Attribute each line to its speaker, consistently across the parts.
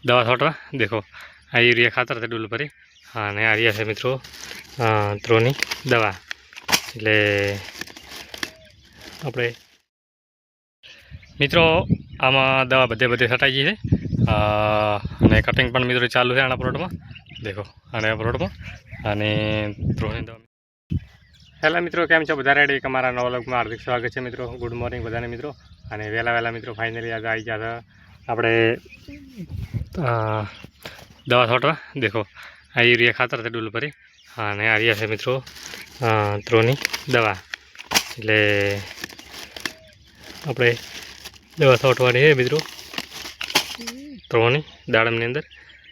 Speaker 1: दवा छोटवा देखो आ यूरिया खातर थे डूल परी हाँ ने आ रहा है मित्रों त्रोनी दवा એટલે આપણે મિત્રો આમાં દવા બધે બધે છટાઈ ગઈ છે અને કટિંગ પણ મિત્રો ચાલુ છે આના પ્લોટમાં દેખો આને પ્લોટમાં અને ત્રોની દવા હેલો મિત્રો કેમ છો બધા રેડી અમારા નવા વ્લોગમાં હાર્દિક સ્વાગત છે મિત્રો ગુડ મોર્નિંગ બધાને મિત્રો અને વહેલા મિત્રો ફાઇનલી આજે આવી ગયા હતા આપણે દવા છોટવા દેખો આ યુરિયા ખાતર છે ડૂલ પરી અને આ રહ્યા છે મિત્રો ત્રોની દવા એટલે આપણે દવા છોટવાની છે મિત્રો ત્રોની દાડમની અંદર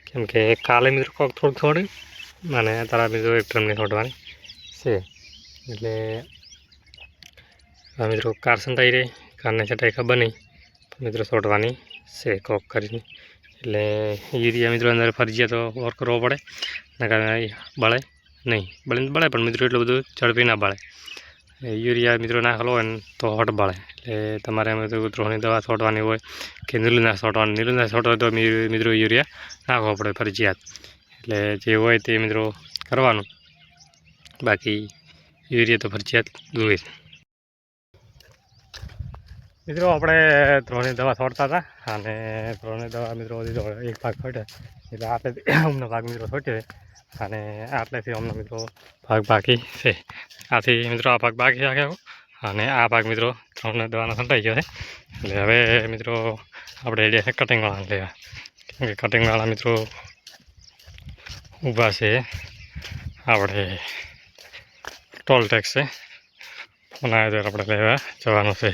Speaker 1: કેમ કે કાલે મિત્રો કોક થોડુંક છોડ્યું અને તારા મિત્રો એક ટ્રમની છોડવાની છે એટલે મિત્રો કાર સંતાઈ રહી કારને છટાઈ ખબર નહીં મિત્રો છોડવાની છે કોક કરીને એટલે યુરિયા મિત્રો અંદર ફરજિયાત ઓર કરવો પડે નકર બળે નહીં બળે પણ મિત્રો એટલું બધું ઝડપી ના બળે યુરિયા મિત્રો નાખેલો હોય ને તો હટ બળે એટલે તમારે મિત્રો ત્રોની દવા છોડવાની હોય કે નીલું ના છોડવાનું નીલું ના છોડવા તો મિત્રો યુરિયા નાખવો પડે ફરજિયાત એટલે જે હોય તે મિત્રો કરવાનું બાકી યુરિયા તો ફરજિયાત જોઈએ મિત્રો આપણે ત્રોની દવા છોડતા હતા અને ત્રોની દવા મિત્રો એક ભાગ છોડ્યા એટલે આટલેથી અમને ભાગ મિત્રો છોડ્યો અને આટલેથી અમને મિત્રો ભાગ બાકી છે આથી મિત્રો આ ભાગ બાકી રાખ્યો અને આ ભાગ મિત્રો ત્રોની દવાનો છંટાઈ ગયો છે એટલે હવે મિત્રો આપણે રેડી છે કટિંગવાળા લેવા કેમ કે કટિંગવાળા મિત્રો ઊભા છે આપણે ટોલ ટેક્સ છે એના આધારે આપણે લેવા જવાનું છે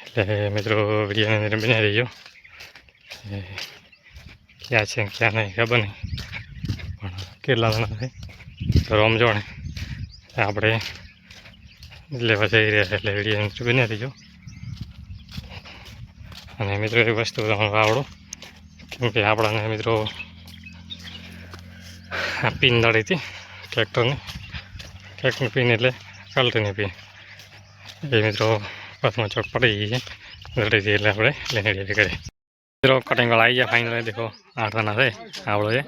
Speaker 1: એટલે મિત્રો વિડીયોની અંદર બની રહીજો ક્યાં છે ક્યાં નહીં ખબર નહીં પણ કેટલા જણા છે તો રમજો ને આપણે લેવા જઈ રહ્યા છે એટલે વિડીયોની અંદર બની રહીજો અને મિત્રો એક વસ્તુ તમને આવડો કેમ કે આપણાને મિત્રો આ પિન દળી હતી ટ્રેક્ટરની પિન એટલે કલ્ટની પિન એ મિત્રો બસમાં ચોક પડી ગઈ છે દળી હતી એટલે આપણે લઈને રેડી કરીએ મિત્રો કટિંગવાળા આવી ગયા ફાઇનલ દેખો 8 જણા છે આવડો છે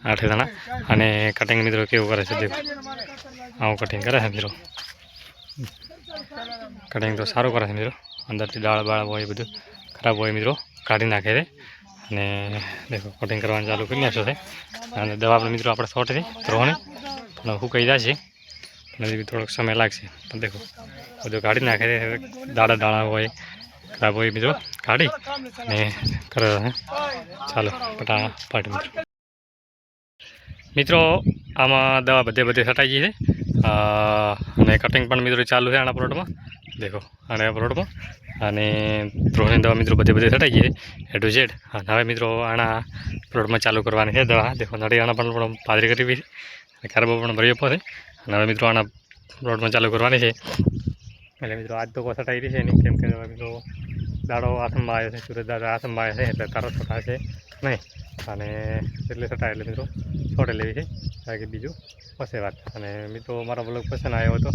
Speaker 1: 8 જણા અને કટિંગ મિત્રો કેવું કરે છે દેખો આવું કટિંગ કરે છે મિત્રો કટિંગ તો સારું કરે છે મિત્રો અંદરથી દાળ બાળ હોય બધું ખરાબ હોય મિત્રો કાઢી નાખે છે અને દેખો કટિંગ કરવાનું ચાલુ કરી નાખ્યો છે અને દવા આપણે મિત્રો આપણે છોટે છે ત્રોની પણ સુકાઈ જશે પણ થોડોક સમય લાગશે પણ દેખો બધું કાઢી નાખે છે દાડા હોય ખરાબ હોય મિત્રો કાઢી અને કરે છે ચાલો ફટાફટ મિત્રો આમાં દવા બધે છટાઈ ગઈ છે અને કટિંગ પણ મિત્રો ચાલુ છે આના પ્લોટમાં દેખો આના પ્લોટમાં અને ત્રોની દવા મિત્રો બધે છટાઈ ગઈ છે A to Z અને હવે મિત્રો આના પ્લોટમાં ચાલુ કરવાની છે દવા દેખો નળિયાના પણ પાદરી કરી છે કાર્બો પણ ભર્યો પડે અને હવે મિત્રો આના પ્લોટમાં ચાલુ કરવાની છે એટલે મિત્રો આજ તો કોઈ છટાઈ રહી છે નહીં કેમ કે મિત્રો દાડો આસમમાં આવ્યો છે સુરત દાદા આસમમાં આવ્યો છે એટલે તારો છટાશે નહીં અને એટલે છટાય એટલે મિત્રો છોડે લેવી છે બાકી બીજું પછી વાત અને મિત્રો મારો બ્લોગ પસંદ આવ્યો હોય તો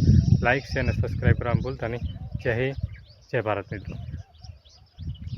Speaker 1: લાઇક છે અને સબસ્ક્રાઈબ કરવાનું ભૂલતા નહીં જય હિન્દ જય ભારત મિત્રો।